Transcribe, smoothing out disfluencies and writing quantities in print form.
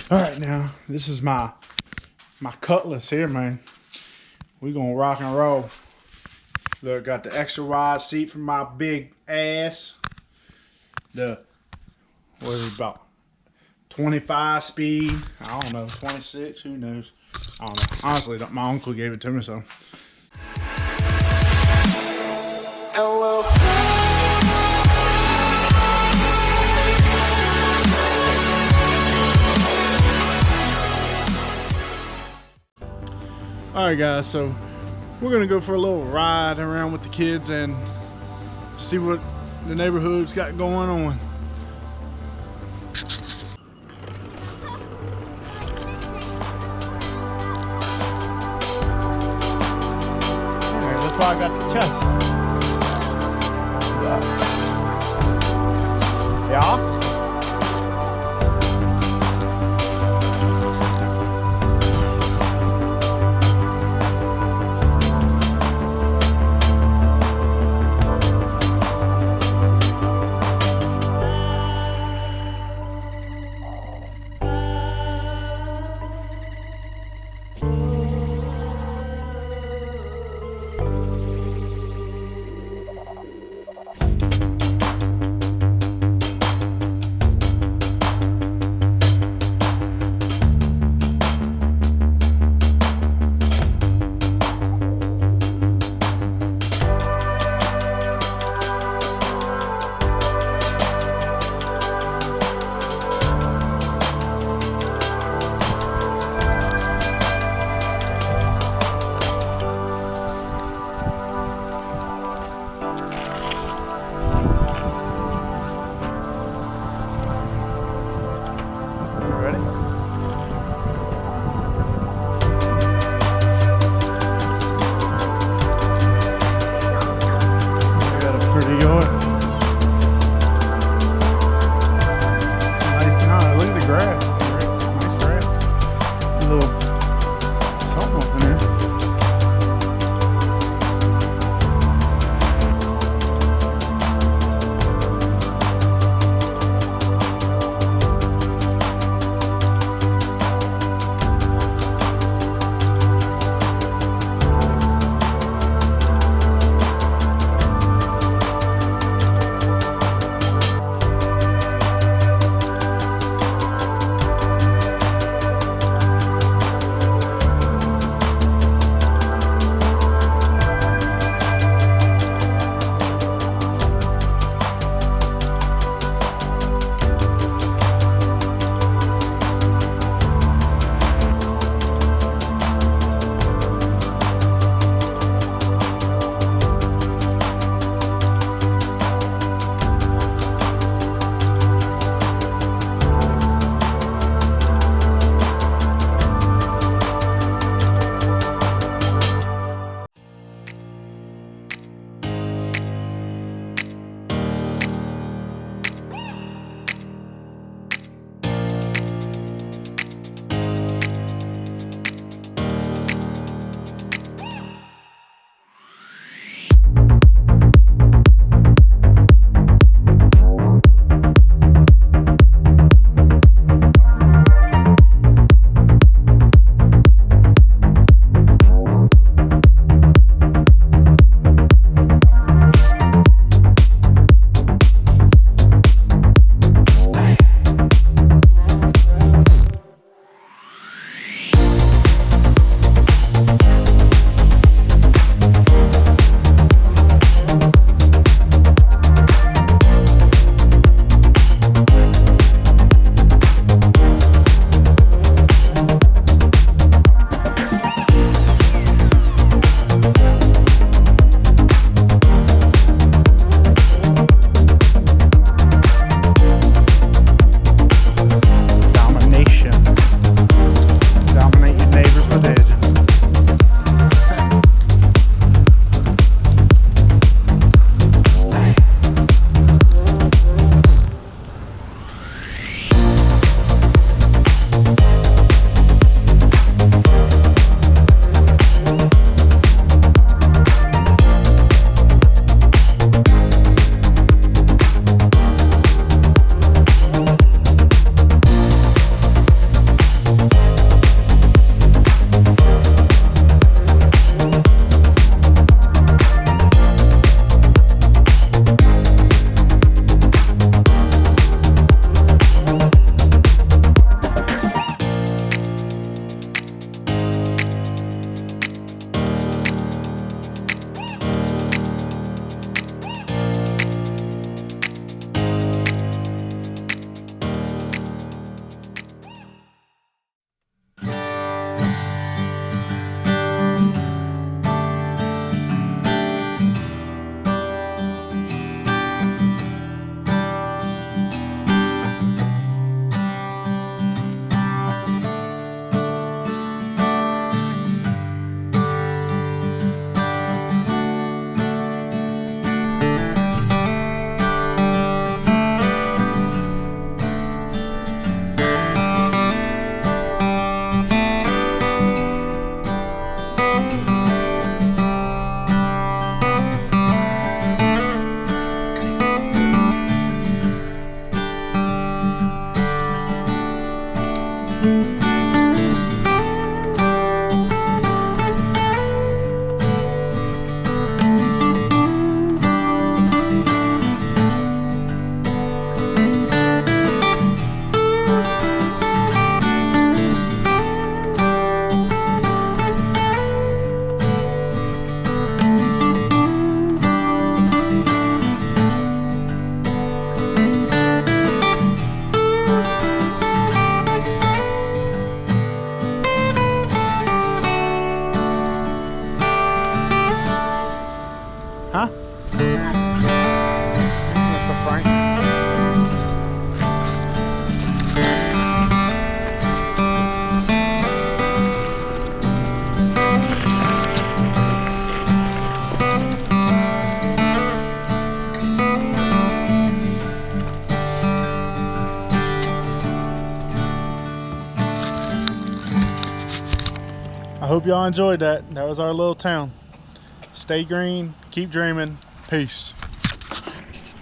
All right, now this is my cutlass here, man. We gonna rock and roll. Look, got the extra wide seat for my big ass. The what is it, about 25 speed? I don't know, 26. Who knows? I don't know. Honestly, my uncle gave it to me, so. Alright guys, so we're gonna go for a little ride around with the kids and see what the neighborhood's got going on. Alright, that's why I got the chest. Yeah? Huh? That's for Frank. I hope y'all enjoyed that. That was our little town. Stay green, keep dreaming. Peace.